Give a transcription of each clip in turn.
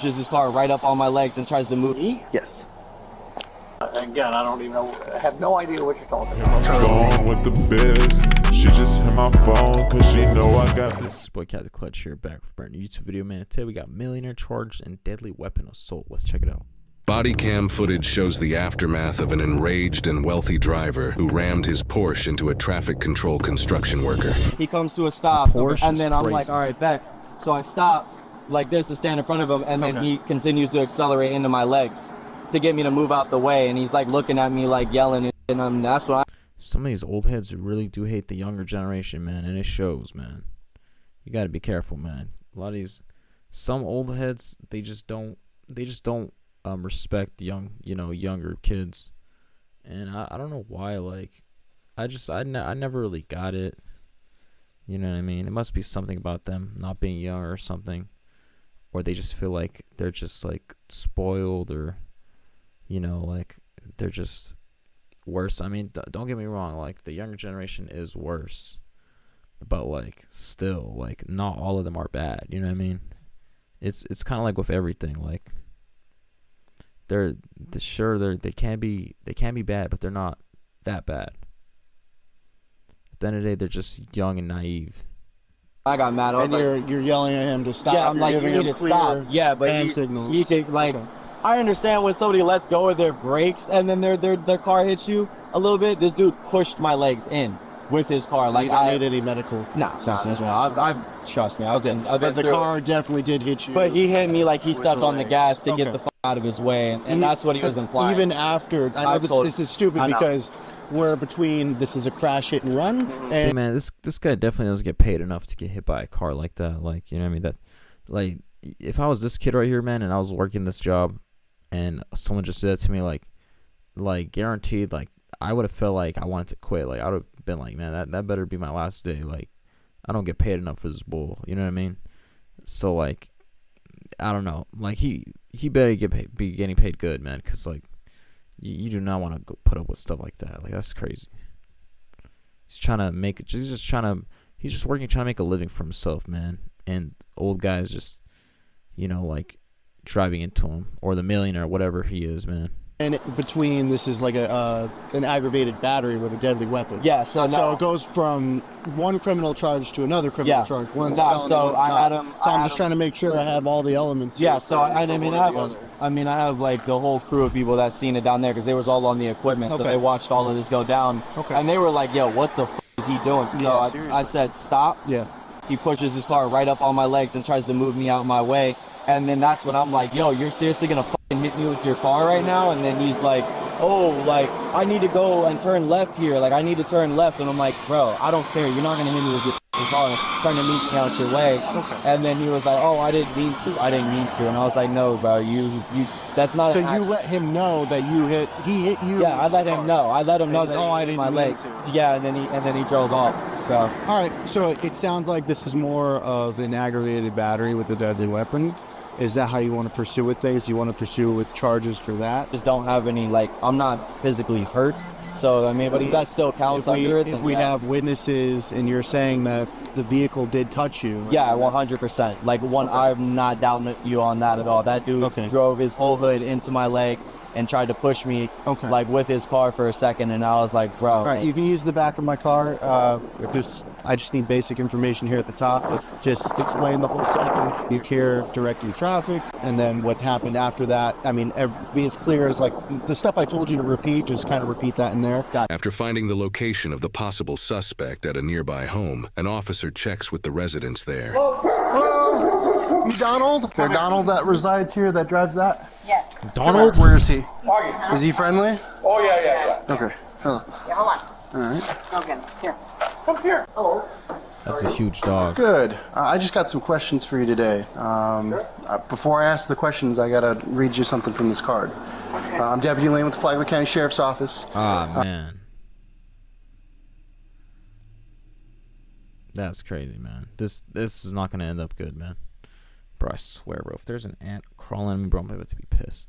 pushes his car right up on my legs and tries to move me. Yes. Again, I don't even know. I have no idea what you're talking about. Going with the biz. She just hit my phone cause she know I got this. This is boy Cat the Clutch here, back for a brand new YouTube video, man. Today we got millionaire charged and deadly weapon assault. Let's check it out. Body cam footage shows the aftermath of an enraged and wealthy driver who rammed his Porsche into a traffic control construction worker. He comes to a stop, Porsche and then is I'm crazy. like, all right, back. So I stop like this to stand in front of him, and then he continues to accelerate into my legs to get me to move out the way, and he's like looking at me like yelling, and that's what Some of these old heads really do hate the younger generation, man, and it shows, man. You got to be careful, man. A lot of these, some old heads, they just don't respect younger kids, and I don't know why. Like, I never really got it. You know what I mean? It must be something about them not being young or something, or they just feel like they're just like spoiled, or like they're just worse. I mean, don't get me wrong, like the younger generation is worse, but like still, like not all of them are bad. You know what I mean? It's kind of like with everything. Like they can be bad, but they're not that bad. At the end of the day, they're just young and naive. I got mad. I was And you're yelling at him to stop. yeah, I'm You're like, you giving need him to clear stop. Yeah, but hand signals. he could like. I understand when somebody lets go of their brakes and then their car hits you a little bit. This dude pushed my legs in with his car. Like, You don't need any medical. No, trust me. I've been But the through car it. definitely did hit you. But he hit me like he stepped on the gas to get Okay. the fuck out of his way, and that's what he was implying. Even after, I know this is stupid because we're between, this is a crash hit and run. See, And man, this guy definitely doesn't get paid enough to get hit by a car like that. Like, you know what I mean? That, like, if I was this kid right here, man, and I was working this job, and someone just did that to me, like guaranteed, like I would have felt like I wanted to quit. Like I would have been like, man, that better be my last day. Like I don't get paid enough for this bull. You know what I mean? So like, I don't know. Like he better be getting paid good, man. Cause like you do not want to go put up with stuff like that. Like that's crazy. He's trying to make it. He's just working, trying to make a living for himself, man. And old guys just, like driving into him, or the millionaire, whatever he is, man. And between, this is like an aggravated battery with a deadly weapon. Yeah, so it goes from one criminal charge to another criminal charge. One's felony, so one's I not. had him. I'm just trying to make sure I have all the elements. Yeah, here. so I have like the whole crew of people that seen it down there because they was all on the equipment, so they watched all of this go down. Okay. And they were like, "Yo, what the f is he doing?" So I said, "Stop." Yeah. He pushes his car right up on my legs and tries to move me out my way. And then that's when I'm like, "Yo, you're seriously gonna fucking hit me with your car right now?" And then he's like, "Oh, like I need to go and turn left here. Like I need to turn left." And I'm like, "Bro, I don't care. You're not gonna hit me with your fucking car. Trying to meet me out your way." Okay. And then he was like, "Oh, I didn't mean to. And I was like, "No, bro, you. That's not." So an you accident." let him know that he hit you. Yeah, I let him know. I let him know that I he hit didn't my mean legs. to. Yeah, and then he drove off. So All right. So it sounds like this is more of an aggravated battery with a deadly weapon. Is that how you want to pursue it? Things you want to pursue with charges for that? just don't have any, like, I'm not physically hurt. So I mean, but if that still counts under it, If then we yeah. have witnesses and you're saying that the vehicle did touch you. Yeah, 100%. Like I'm not doubting you on that at all. That dude drove his whole hood into my leg and tried to push me, like with his car for a second, and I was like, bro. All right, you can use the back of my car. I just need basic information here at the top. Just explain the whole situation. You're here directing traffic, and then what happened after that. I mean, be as clear as like the stuff I told you to repeat. Just kind of repeat that in there. After finding the location of the possible suspect at a nearby home, an officer checks with the residents there. Hello, you Donald? They're Donald that resides here, that drives that? Yes. Donald? Where is he? Is he friendly? Oh yeah. Okay. Hello. Yeah, hold on. All right. Okay, here. Come here. Hello. That's a huge dog. Good. I just got some questions for you today. Before I ask the questions, I gotta read you something from this card. I'm Deputy Lane with the Flagler County Sheriff's Office. Ah, man. That's crazy, man. This is not gonna end up good, man. Bro, I swear, bro. If there's an ant crawling at me, bro, I'm about to be pissed.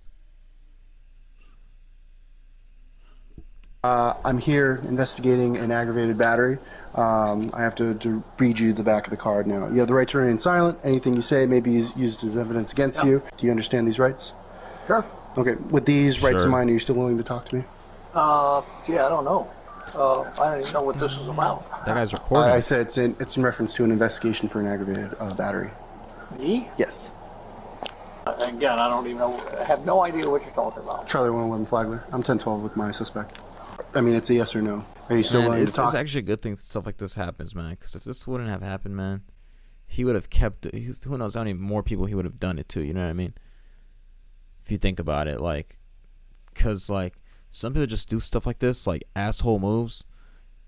I'm here investigating an aggravated battery. I have to read you the back of the card now. You have the right to remain silent. Anything you say may be used as evidence against you. Do you understand these rights? Sure. Okay. With these rights Sure. in mind, are you still willing to talk to me? Yeah, I don't know. I don't even know what this is about. That guy's recording. I said it's in reference to an investigation for an aggravated battery. Me? Yes. Again, I don't even know. I have no idea what you're talking about. Charlie 111 Flagler. I'm 1012 with my suspect. I mean, it's a yes or no. Are you still Man, willing to it's talk? actually a good thing stuff like this happens, man. Because if this wouldn't have happened, man, he would have kept. Who knows how many more people he would have done it to? You know what I mean? If you think about it, like, because like some people just do stuff like this, like asshole moves.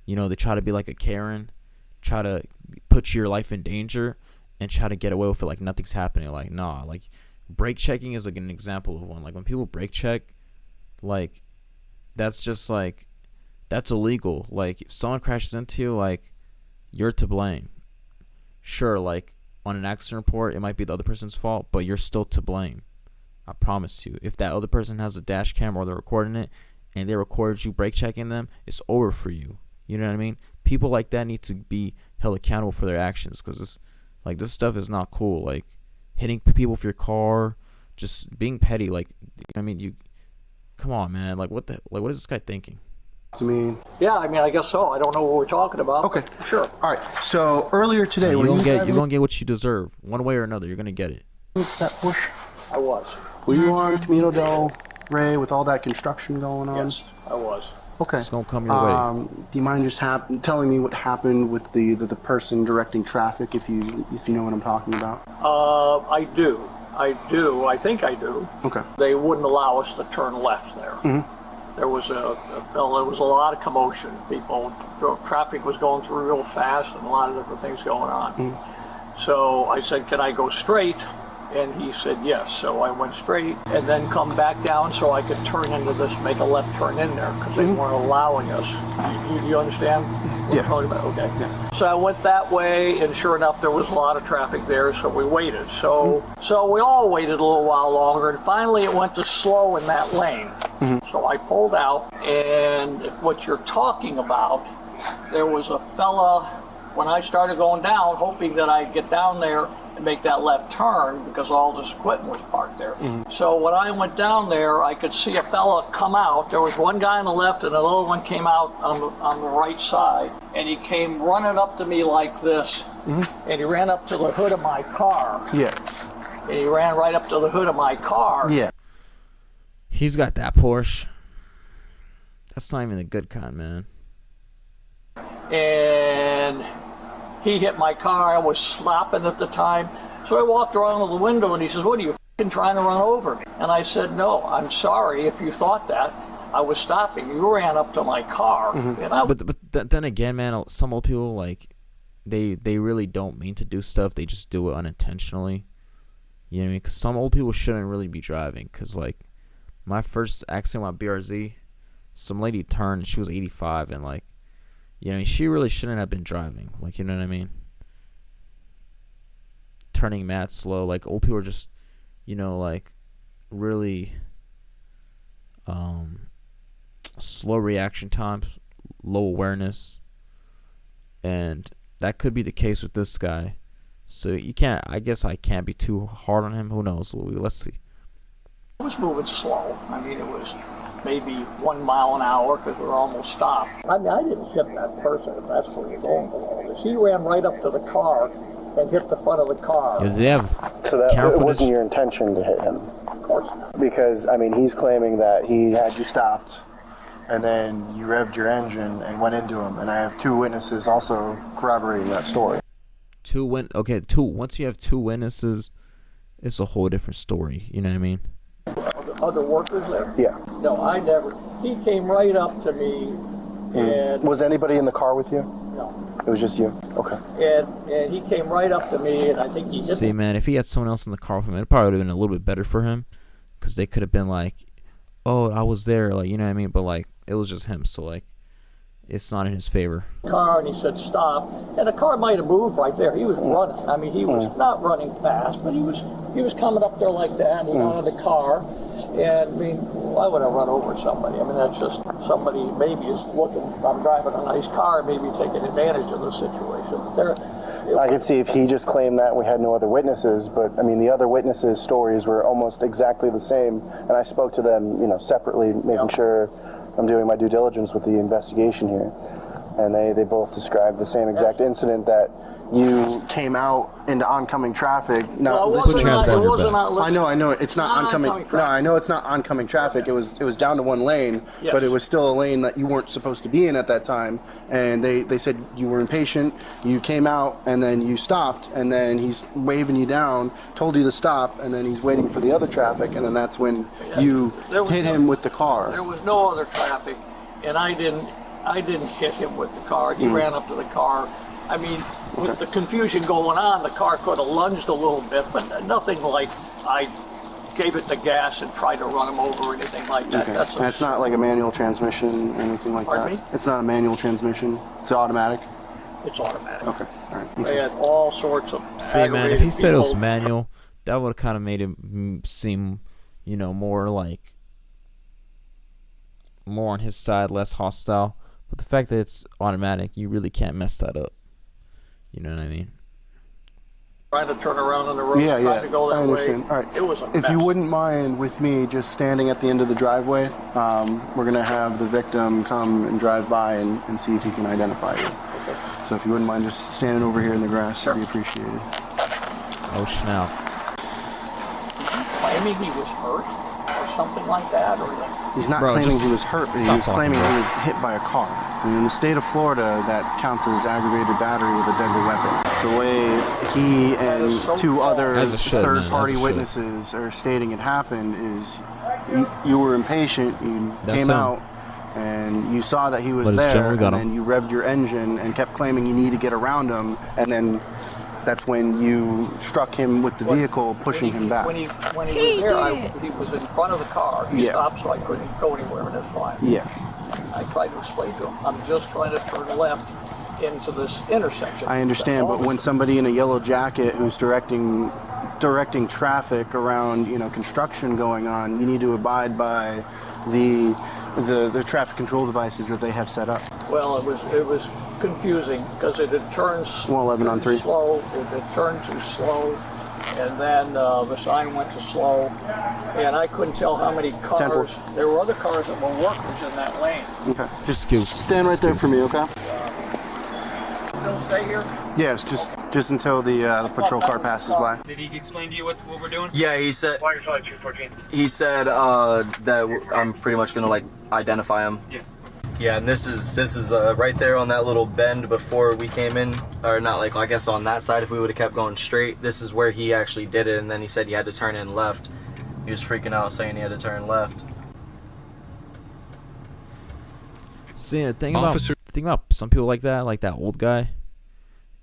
You know, they try to be like a Karen, try to put your life in danger, and try to get away with it like nothing's happening. Like, nah, like brake checking is like an example of one. Like when people brake check, like that's just like that's illegal. Like if someone crashes into you, like you're to blame. Sure, like on an accident report, it might be the other person's fault, but you're still to blame. I promise you. If that other person has a dash cam or they're recording it, and they recorded you brake checking them, it's over for you. You know what I mean? People like that need to be held accountable for their actions, because this stuff is not cool. Like hitting people with your car, just being petty. Like, I mean, you, come on, man. Like, what is this guy thinking? I mean, Yeah, I mean, I guess so. I don't know what we're talking about. okay. Sure. All right. So earlier today, You're were you gonna get what you deserve, one way or another. You're gonna get it. that push? I was. Were you on Camino del Rey with all that construction going on? Yes, I was. Okay. It's gonna come your way. Do you mind just telling me what happened with the person directing traffic, if you know what I'm talking about? I do. I think I do. Okay. They wouldn't allow us to turn left there. Mm-hmm. There was there was a lot of commotion. Traffic was going through real fast, and a lot of different things going on. Mm-hmm. So I said, "Can I go straight?" And he said yes. So I went straight and then come back down so I could turn into this, make a left turn in there, because they weren't allowing us. You understand what I'm talking about? Okay. Yeah. So I went that way, and sure enough, there was a lot of traffic there, so we waited. So we all waited a little while longer, and finally it went to slow in that lane. So I pulled out, and if what you're talking about, there was a fella, when I started going down, hoping that I'd get down there and make that left turn, because all this equipment was parked there. So when I went down there, I could see a fella come out. There was one guy on the left, and another one came out on the right side, and he came running up to me like this, and he ran up to the hood of my car. Yeah. And he ran right up to the hood of my car. Yeah. He's got that Porsche. That's not even the good kind, man. And he hit my car. I was slapping at the time. So I walked around to the window, and he says, "What are you f***ing trying to run over me?" And I said, "No, I'm sorry if you thought that. I was stopping. You ran up to my car." And I But then again, man, some old people, like, they really don't mean to do stuff. They just do it unintentionally. You know what I mean? Because some old people shouldn't really be driving. Because, like, my first accident with BRZ, some lady turned, and she was 85, and, like, you know, she really shouldn't have been driving. Like, you know what I mean? Turning mad slow. Like, old people are just, you know, like, really slow reaction times, low awareness. And that could be the case with this guy. So I guess I can't be too hard on him. Who knows? Let's see. was moving slow. I mean, it was maybe 1 mile an hour because we were almost stopped. I mean, I didn't hit that person, if that's where you're going with all this. He ran right up to the car and hit the front of the car. So that it wasn't your intention to hit him? Of course not. Because, I mean, he's claiming that he had you stopped, and then you revved your engine and went into him, and I have two witnesses also corroborating that story. Once you have two witnesses, it's a whole different story. You know what I mean? Other workers there? Yeah. No, I never. He came right up to me, and Was anybody in the car with you? no, It was just you? Okay. and he came right up to me, and I think he hit See, man, if he had someone else in the car with him, it probably would have been a little bit better for him, because they could have been like, "Oh, I was there," like, you know what I mean? But like, it was just him, so like, it's not in his favor. the car, and he said stop, and the car might have moved right there. He was running. I mean, he was not running fast, but he was coming up there like that, and out of the car, And I mean, why would I run over somebody? I mean, that's just somebody maybe is looking. I'm driving a nice car, maybe taking advantage of the situation. I could see if he just claimed that we had no other witnesses, but I mean, the other witnesses' stories were almost exactly the same, and I spoke to them, separately, making sure I'm doing my due diligence with the investigation here. And they both described the same exact incident, that you came out into oncoming traffic. Well, it wasn't I know. It's not oncoming. No, I know it's not oncoming traffic. It was down to one lane, Yes. but it was still a lane that you weren't supposed to be in at that time. And they said you were impatient. You came out and then you stopped, and then he's waving you down, told you to stop, and then he's waiting for the other traffic, and then that's when you hit him with the car. There was no other traffic, and I didn't hit him with the car. He ran up to the car. I mean, with the confusion going on, the car could have lunged a little bit, but nothing like I gave it the gas and tried to run him over or anything like that. Okay. That's not like a manual transmission or anything like Pardon that? me? It's not a manual transmission? It's automatic? It's automatic. Okay, all right. They had all sorts of See, man, if he said it was people. manual, that would have kind of made it seem, more like more on his side, less hostile. But the fact that it's automatic, you really can't mess that up. You know what I mean? Trying to turn around on the road, Yeah, trying to go that I understand. way. All right. It was a If mess. you wouldn't mind with me just standing at the end of the driveway, we're going to have the victim come and drive by and see if he can identify you. Okay. So if you wouldn't mind just standing over here in the grass, that'd be appreciated. Oh, snap. Claiming he was hurt or something like that, or He's not Bro, claiming just he was hurt. He stop was talking, claiming bro. he was hit by a car. And in the state of Florida, that counts as aggravated battery with a deadly weapon. The way he and is so two other As it should, man. third-party As it should. witnesses are stating it happened is you were impatient, you That's came him. out, and you saw that he was But it's there, generally got and then you revved your engine and kept claiming you need to get around him, and then that's when you struck him with the vehicle, pushing him back. When he was there, he was in front of the car. He Yeah. stopped, so I couldn't go anywhere, and that's fine. Yeah. I tried to explain to him, I'm just trying to turn left into this intersection. I understand, but when somebody in a yellow jacket who's directing traffic around, construction going on, you need to abide by the traffic control devices that they have set up. Well, it was confusing because it had turned 111 on 3. slow. It had turned too slow, and then the sign went to slow, and I couldn't tell how many cars. 10-4. There were other cars that were workers in that lane. Okay. Just stand right there for me, okay? Still stay here. Yes, just until the patrol car passes by. Did he explain to you what we're doing? Yeah, he said Why are you 214? he said that I'm pretty much gonna identify him. Yeah. Yeah, and this is right there on that little bend before we came in, or not I guess on that side if we would have kept going straight. This is where he actually did it, and then he said you had to turn in left. He was freaking out saying he had to turn left. See, the thing Officer- about some people like that old guy,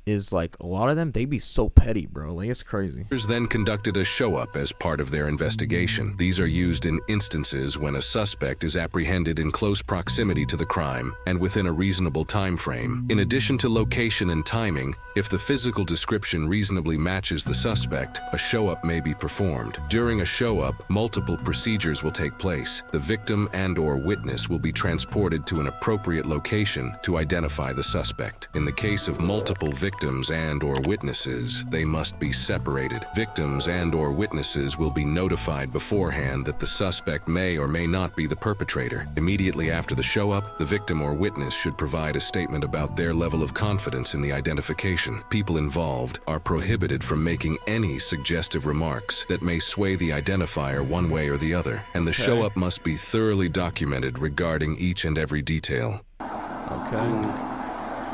is a lot of them, they be so petty, bro. It's crazy. Officers then conducted a show-up as part of their investigation. These are used in instances when a suspect is apprehended in close proximity to the crime and within a reasonable time frame. In addition to location and timing, if the physical description reasonably matches the suspect, a show-up may be performed. During a show-up, multiple procedures will take place. The victim and/or witness will be transported to an appropriate location to identify the suspect. In the case of multiple victims and/or witnesses, they must be separated. Victims and/or witnesses will be notified beforehand that the suspect may or may not be the perpetrator. Immediately after the show-up, the victim or witness should provide a statement about their level of confidence in the identification. People involved are prohibited from making any suggestive remarks that may sway the identifier one way or the other, and the show-up must be thoroughly documented regarding each and every detail. Okay.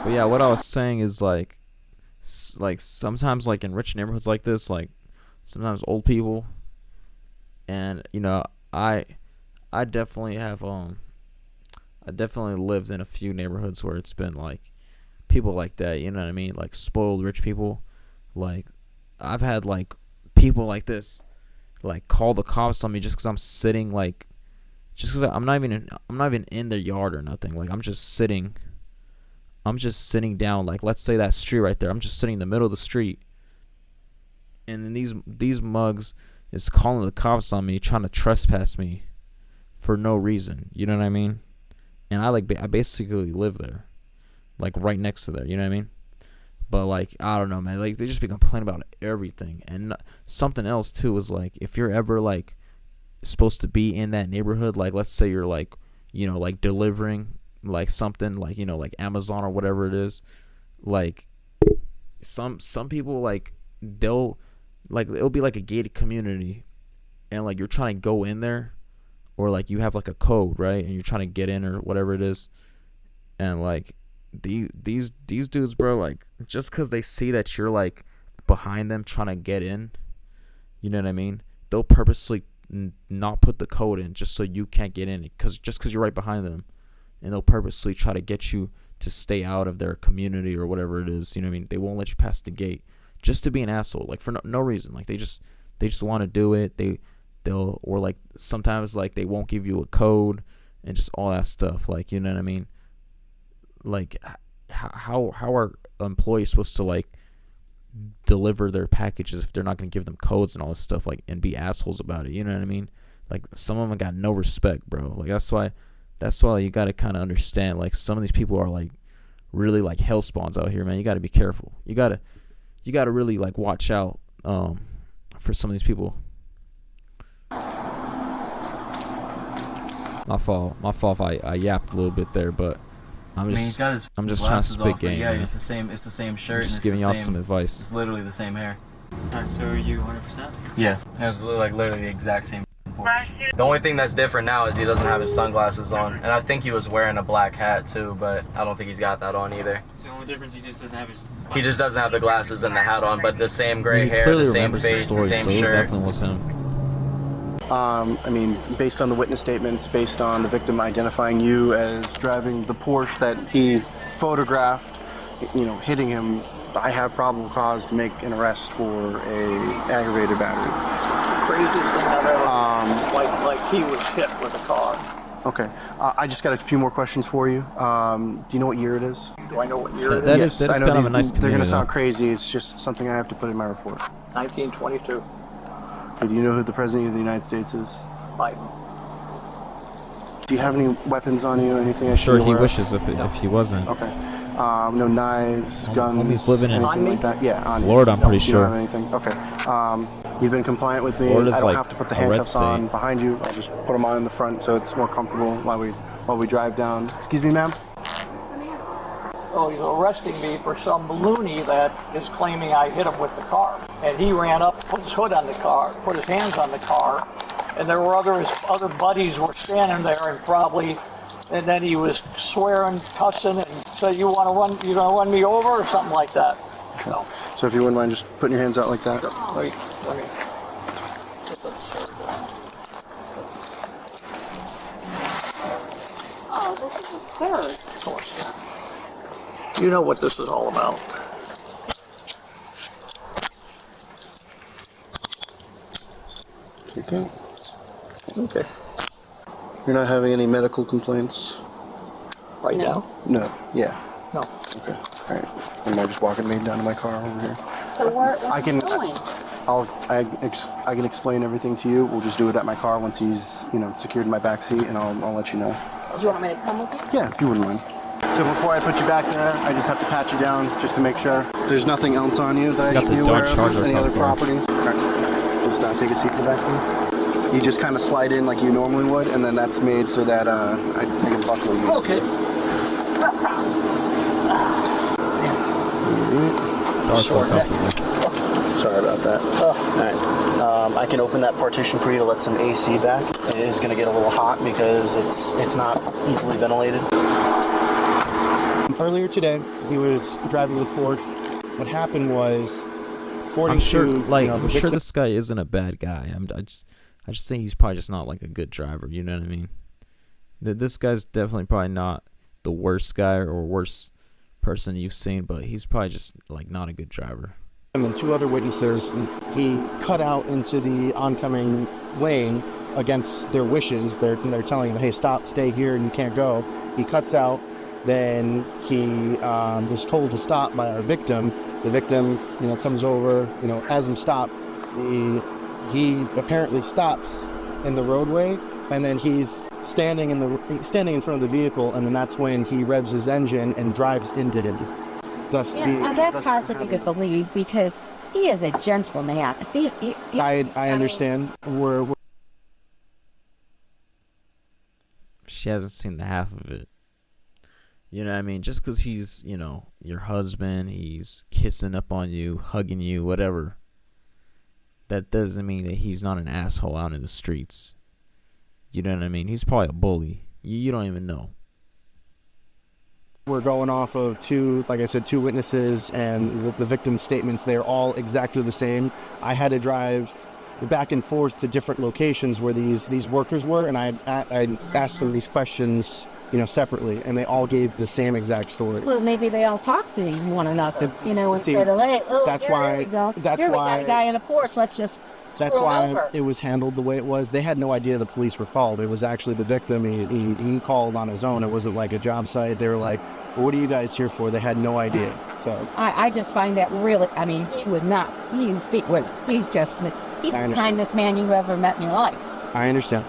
But yeah, what I was saying is sometimes in rich neighborhoods like this, sometimes old people, and I definitely have I definitely lived in a few neighborhoods where it's been people like that, you know what I mean? Spoiled rich people. I've had people like this call the cops on me just because I'm sitting just because I'm not even in their yard or nothing. I'm just sitting down, let's say that street right there. I'm just sitting in the middle of the street, and then these mugs is calling the cops on me, trying to trespass me for no reason. You know what I mean? And I basically live there, like right next to there. You know what I mean? But like, I don't know, man. Like, they just be complaining about everything. And something else too is like, if you're ever like supposed to be in that neighborhood, like let's say you're like, you know, like delivering like something, like, you know, like Amazon or whatever it is, like some people, like it'll be like a gated community, and like you're trying to go in there, or like you have like a code, right, and you're trying to get in or whatever it is, and like these dudes, bro, like just because they see that you're like behind them trying to get in, you know what I mean, they'll purposely not put the code in just so you can't get in, because you're right behind them, and they'll purposely try to get you to stay out of their community or whatever it is. You know what I mean? They won't let you pass the gate just to be an asshole, like for no reason. Like they just want to do it. They'll or like sometimes like they won't give you a code and just all that stuff. Like, you know what I mean? Like how are employees supposed to like deliver their packages if they're not going to give them codes and all this stuff, like, and be assholes about it? You know what I mean? Like, some of them got no respect, bro. Like, that's why you got to kind of understand, like, some of these people are like really like hell spawns out here, man. You got to be careful. You got to really like watch out for some of these people. My fault if I yapped a little bit there, but I'm just trying to spit game. Yeah, man. it's the same shirt. I'm just and giving y'all same, some advice. It's literally the same hair. Alright, so are you 100%? Yeah, it was literally the exact same Porsche. The only thing that's different now is he doesn't have his sunglasses on, and I think he was wearing a black hat too, but I don't think he's got that on either. So the only difference, he just doesn't have his... He just doesn't have the glasses and the hat on, but the same gray He hair, clearly the same remembers face, story, the same so shirt. It definitely was him. I mean, based on the witness statements, based on the victim identifying you as driving the Porsche that he photographed, you know, hitting him, I have probable cause to make an arrest for a aggravated battery. Craziest thing I've ever like he was hit with a car. Okay. I just got a few more questions for you. Do you know what year it is? Do I know what year it That is? is I know kind of a nice they're going to community, sound though. crazy. It's just something I have to put in my report. 1922. Do you know who the President of the United States is? Biden. Do you have any weapons on you or anything? Sure, he wishes if he wasn't. Okay. No knives, guns, Homie's living in anything like that? Yeah, on you. Florida, I'm pretty You don't sure. have anything? Okay. You've been compliant with me. Florida's I don't like have to put the a red handcuffs on state. behind you. I'll just put them on in the front so it's more comfortable while we drive down. Excuse me, ma'am? Oh, he's arresting me for some loony that is claiming I hit him with the car. And he ran up, put his hood on the car, put his hands on the car, and there were his other buddies were standing there and then he was swearing, cussing, and said, you gonna run me over or something like that. No. So if you wouldn't mind just putting your hands out like that. Wait, let me. Oh, this is absurd. Of course. You know what this is all about. Okay. Okay. You're not having any medical complaints? Right now? No. Yeah. No. Okay. All right. Am I just walking me down to my car over here? So where I can- are you going? I can explain everything to you. We'll just do it at my car once he's, secured in my back seat, and I'll let you know. Do you want me to come with you? Yeah, if you wouldn't mind. So before I put you back there, I just have to pat you down just to make sure. There's nothing else on you that I got should the be aware Dodge of? Charger Any other car. property? Just take a seat in the back seat. You just kind of slide in like you normally would, and then that's made so that I can buckle you. Okay. Dark's so comfortable. Sorry about that. All right. I can open that partition for you to let some AC back. It is going to get a little hot because it's not easily ventilated. Earlier today, he was driving with Porsche. What happened was, according I'm sure, to like, the I'm sure victim- this guy isn't a bad guy. I just think he's probably just not like a good driver. You know what I mean? This guy's definitely probably not the worst guy or worst person you've seen, but he's probably just like not a good driver. and two other witnesses, he cut out into the oncoming lane against their wishes. They're telling him, hey, stop, stay here, and you can't go. He cuts out. Then he was told to stop by our victim. The victim, comes over, has him stop. The he apparently stops in the roadway, and then he's standing in front of the vehicle, and then that's when he revs his engine and drives into him. That's hard for me to believe because he is a gentleman. I understand. She hasn't seen the half of it. You know what I mean? Just because he's, your husband, he's kissing up on you, hugging you, whatever, that doesn't mean that he's not an asshole out in the streets. You know what I mean? He's probably a bully. You don't even know. We're going off of two witnesses, and the victim's statements. They're all exactly the same. I had to drive back and forth to different locations where these workers were, and I asked them these questions, separately, and they all gave the same exact story. Well, maybe they all talk to one another, instead of, hey, that's we got a guy in a Porsche, let's just That's why it was handled the way it was. They had no idea the police were called. It was actually the victim. He called on his own. It wasn't like a job site. They were like, well, what are you guys here for? They had no idea. So I just find that really, he would not, he's the kindest man you've ever met in your life. I understand,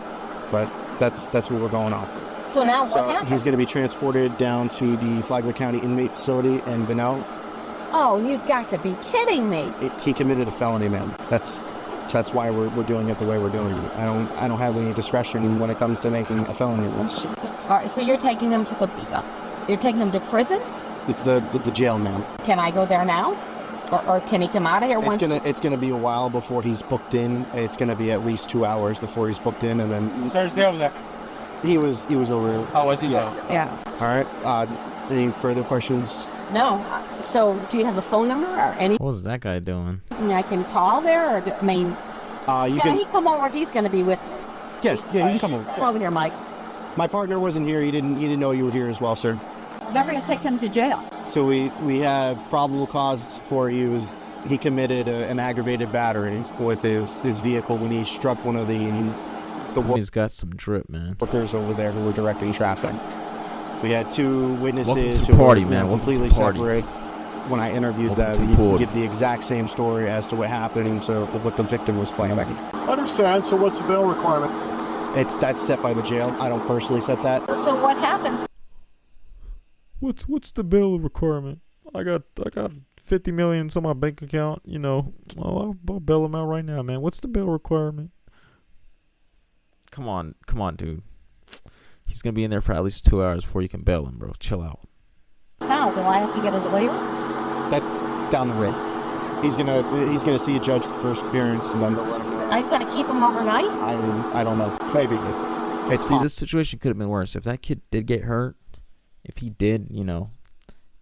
but that's what we're going off. So now what happens? He's going to be transported down to the Flagler County Inmate Facility in Bunnell. Oh, you've got to be kidding me. He committed a felony, man. That's why we're doing it the way we're doing it. I don't have any discretion when it comes to making a felony list. All right, so you're taking him to to prison? The jail, ma'am. Can I go there now? Or can he come out of here once? It's gonna be a while before he's booked in. It's gonna be at least 2 hours before he's booked in, and then. Sorry, stay over there. He was over there. Oh, was he? Yeah. All right. Any further questions? No. So, do you have a phone number or any? What was that guy doing? I can call there, or can he come over? He's going to be with me. Yes. Yeah, you can come over. Come over here, Mike. My partner wasn't here. He didn't know you were here as well, sir. They're going to take him to jail. So we have probable cause for he committed an aggravated battery with his vehicle when he struck one of He's got some drip, man. Workers over there who were directing traffic. We had two witnesses who were completely separate. When I interviewed them, you give the exact same story as to what happened, and so what the victim was claiming. Understand. So what's the bail requirement? That's set by the jail. I don't personally set that. So what happens? What's the bail requirement? I got 50 million on my bank account. I'll bail him out right now, man. What's the bail requirement? Come on, dude. He's gonna be in there for at least 2 hours before you can bail him, bro. Chill out. How do I have to get a lawyer? That's down the road. He's gonna see a judge for first appearance, and then they'll let him know. Are you gonna keep him overnight? I don't know. Maybe. This situation could have been worse. If that kid did get hurt, if he did,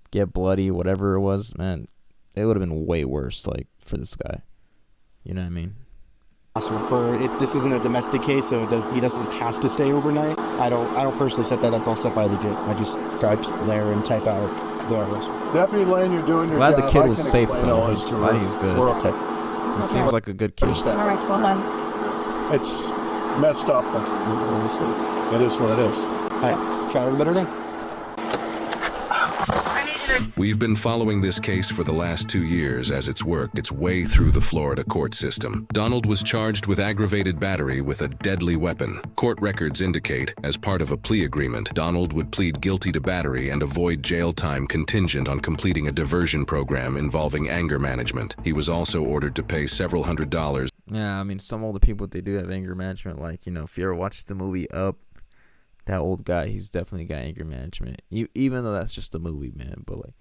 get bloody, whatever it was, man, it would have been way worse. Like for this guy, you know what I mean? This isn't a domestic case, so he doesn't have to stay overnight. I don't personally set that. That's all set by the jail. I just drive there and type out the arrest. Deputy Lane, you're doing your job. Glad the kid was safe though. Glad he's good. We're okay. He seems like a good kid. All right, go on. It's messed up, but it is what it is. All right, try a better day. We've been following this case for the last 2 years as it's worked its way through the Florida court system. Donald was charged with aggravated battery with a deadly weapon. Court records indicate, as part of a plea agreement, Donald would plead guilty to battery and avoid jail time contingent on completing a diversion program involving anger management. He was also ordered to pay several $100s. Yeah, I mean, some older people, they do have anger management. Like, if you ever watched the movie Up, that old guy, he's definitely got anger management. Even though that's just a movie, man. But, like,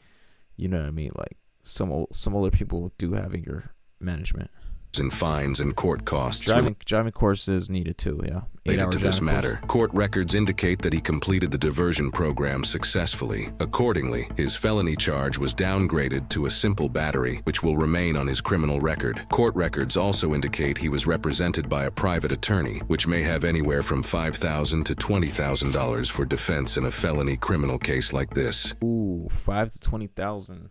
you know what I mean? Like, some older people do have anger management. And fines and court costs. Driving courses needed too, yeah. Related to this matter, court records indicate that he completed the diversion program successfully. Accordingly, his felony charge was downgraded to a simple battery, which will remain on his criminal record. Court records also indicate he was represented by a private attorney, which may have anywhere from $5,000 to $20,000 for defense in a felony criminal case like this. Ooh, $5,000 to $20,000.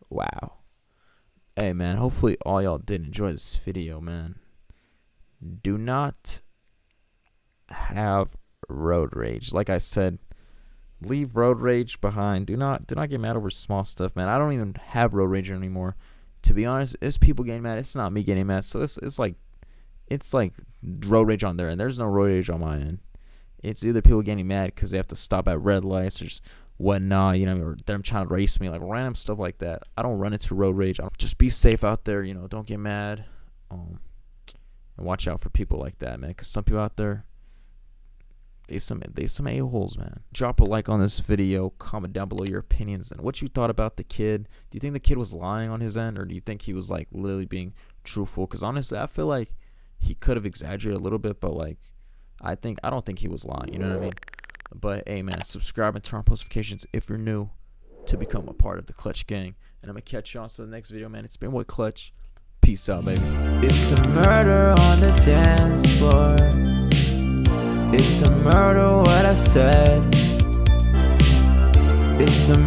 Wow. Hey, man, hopefully all y'all did enjoy this video, man. Do not have road rage. Like I said, Leave road rage behind. Do not get mad over small stuff, man. I don't even have road rage anymore. To be honest, it's people getting mad. It's not me getting mad. So it's like road rage on their end. There's no road rage on my end. It's either people getting mad because they have to stop at red lights or just whatnot, you know, or them trying to race me, like random stuff like that. I don't run into road rage. Just be safe out there, you know. Don't get mad. And watch out for people like that, man. Because some people out there, they some a-holes, man. Drop a like on this video. Comment down below your opinions and what you thought about the kid. Do you think the kid was lying on his end, or do you think he was like literally being truthful? Because honestly, I feel like he could have exaggerated a little bit, but like I don't think he was lying. You know what I mean? But hey, man, subscribe and turn on post notifications if you're new to become a part of the Clutch Gang. And I'm gonna catch you on to the next video, man. It's been with Clutch. Peace out, baby. It's a murder on the dance floor. It's a murder what I said. It's a